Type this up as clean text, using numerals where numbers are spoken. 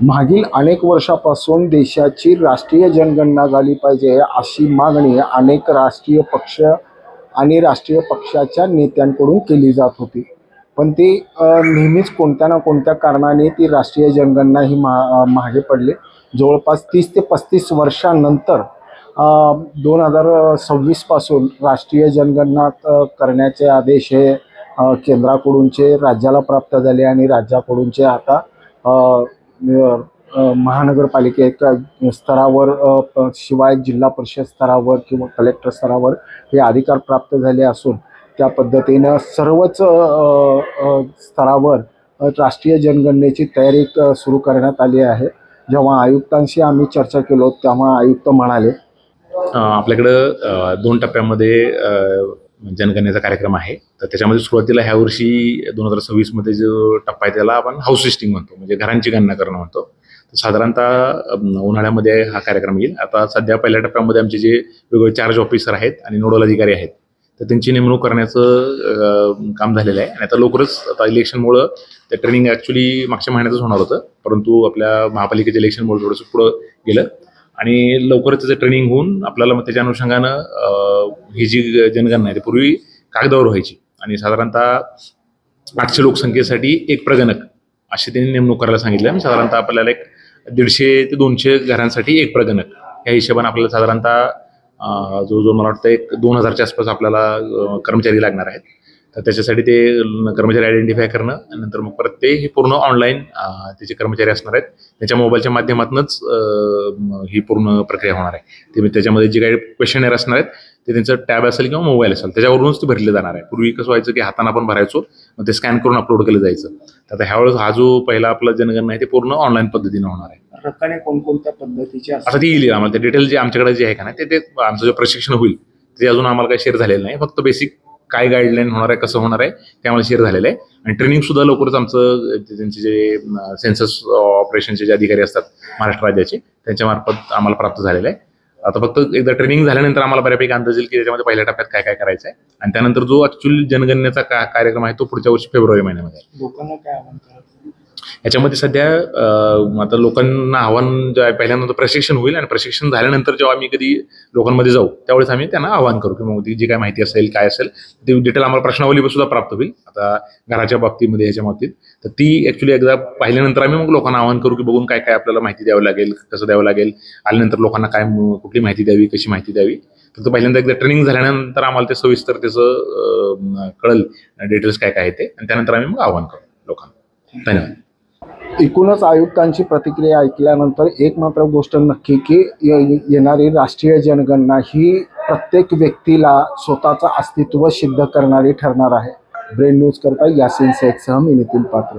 मागील अनेक वर्षापासून देशाची राष्ट्रीय जनगणना झाली पाहिजे अशी मागणी अनेक राष्ट्रीय पक्ष आणि राष्ट्रीय पक्षाच्या नेत्यांकडून केली जात होती. पण ती नेहमीच कोणत्या ना कोणत्या कारणाने ती राष्ट्रीय जनगणना ही मागे पडली. जवळपास 30 ते 35 वर्षांनंतर 2026 पासून राष्ट्रीय जनगणना करण्याचे आदेश हे केंद्राकडूनचे राज्याला प्राप्त झाले आणि राज्याकडूनचे आता महानगरपालिकेच्या स्तरावर शिवाय जिल्हा परिषद स्तरावर किंवा कलेक्टर स्तरावर हे अधिकार प्राप्त झाले असून त्या पद्धतीनं सर्वच स्तरावर राष्ट्रीय जनगणनेची तयारी सुरू करण्यात आली आहे. जेव्हा आयुक्तांशी आम्ही चर्चा केलो तेव्हा आयुक्त म्हणाले आपल्याकडं 2 टप्प्यामध्ये जनगणनेचा कार्यक्रम आहे. तर त्याच्यामध्ये सुरुवातीला ह्या वर्षी 2026 मध्ये जो टप्पा आहे त्याला आपण हाऊस लिस्टिंग म्हणतो, म्हणजे घरांची गणना करणं म्हणतो. तर साधारणतः उन्हाळ्यामध्ये हा कार्यक्रम येईल. आता सध्या पहिल्या टप्प्यामध्ये आमचे जे वेगवेगळे चार्ज ऑफिसर आहेत आणि नोडल अधिकारी आहेत तर त्यांची नेमणूक करण्याचं काम झालेलं आहे. आणि आता लवकरच आता इलेक्शनमुळं ते ट्रेनिंग ॲक्च्युली मागच्या महिन्यातच होणार होतं, परंतु आपल्या महापालिकेच्या इलेक्शनमुळे थोडंसं पुढं गेलं आणि लवकरच त्याचं ट्रेनिंग होऊन आपल्याला मग त्याच्या अनुषंगानं ही जी जनगणना आहे ती पूर्वी कागदावर व्हायची आणि साधारणतः 800 लोकसंख्येसाठी एक प्रगणक अशी त्यांनी नेमणूक करायला सांगितलं. आणि साधारणतः आपल्याला एक 150 ते 200 घरांसाठी एक प्रगणक ह्या हिशोबाने आपल्याला साधारणतः जो मला वाटतं एक 2000च्या आसपास आपल्याला कर्मचारी लागणार आहेत. तर त्याच्यासाठी ते कर्मचारी आयडेंटिफाय करणं आणि नंतर मग परत ते हे पूर्ण ऑनलाईन त्याचे कर्मचारी असणार आहेत. त्याच्या मोबाईलच्या माध्यमातूनच ही पूर्ण प्रक्रिया होणार आहे. ते त्याच्यामध्ये जे काही क्वेश्चनर असणार आहेत ते त्यांचं टॅब असेल किंवा मोबाईल असेल त्याच्यावरूनच ते भरले जाणार आहे. पूर्वी कसं व्हायचं की हाताने आपण भरायचो, मग ते स्कॅन करून अपलोड केलं जायचं. तर आता ह्यावेळेस हा जो पहिला आपला जनगणना आहे ते पूर्ण ऑनलाईन पद्धतीने होणार आहे. रकाने कोणकोणत्या पद्धतीचे आता ती येईल आम्हाला ते डिटेल जे आमच्याकडे जे आहे का नाही ते आमचं जे प्रशिक्षण होईल ते अजून आम्हाला काही शेअर झालेलं नाही. फक्त बेसिक काय गाईडलाईन होणार आहे, कसं होणार आहे ते आम्हाला शेअर झालेलं आहे. आणि ट्रेनिंग सुद्धा लवकरच आमचं त्यांचे जे सेन्सस ऑपरेशनचे जे अधिकारी असतात महाराष्ट्र राज्याचे त्यांच्या मार्फत आम्हाला प्राप्त झालेलं आहे. आता फक्त एकदा ट्रेनिंग झाल्यानंतर आम्हाला बऱ्यापैकी अंदाज येईल की त्याच्यामध्ये पहिल्या टप्प्यात काय काय करायचं आहे आणि त्यानंतर जो ॲक्च्युअली जनगणनेचा कार्यक्रम आहे तो पुढच्या वर्षी फेब्रुवारी महिन्यामध्ये आहे. लोकांना काय आव्हान करायचं याच्यामध्ये सध्या आता लोकांना आव्हान जे आहे पहिल्यांदा प्रशिक्षण होईल आणि प्रशिक्षण झाल्यानंतर जेव्हा आम्ही कधी लोकांमध्ये जाऊ त्यावेळेस आम्ही त्यांना आव्हान करू की मग ती जी काय माहिती असेल काय असेल ती डिटेल आम्हाला प्रश्नावली सुद्धा प्राप्त होईल. आता घराच्या बाबतीमध्ये ह्याच्या बाबतीत तर ती ॲक्च्युली एकदा पाहिल्यानंतर आम्ही मग लोकांना आव्हान करू की बघून काय काय आपल्याला माहिती द्यावी लागेल, कसं द्यावं लागेल, आल्यानंतर लोकांना काय कुठली माहिती द्यावी, कशी माहिती द्यावी. तर पहिल्यांदा एकदा ट्रेनिंग झाल्यानंतर आम्हाला ते सविस्तर त्याचं कळेल डिटेल्स काय काय आहे ते आणि त्यानंतर आम्ही मग आव्हान करू लोकांना. धन्यवाद. एकूणच आयुक्तांची प्रतिक्रिया ऐकल्यानंतर एक मात्र गोष्ट नक्की की येणारी राष्ट्रीय जनगणना ही प्रत्येक व्यक्तीला स्वतःचं अस्तित्व सिद्ध करणारी ठरणार आहे. ब्रेन न्यूज करता यासीन शेखसह मी नितीन पात्र.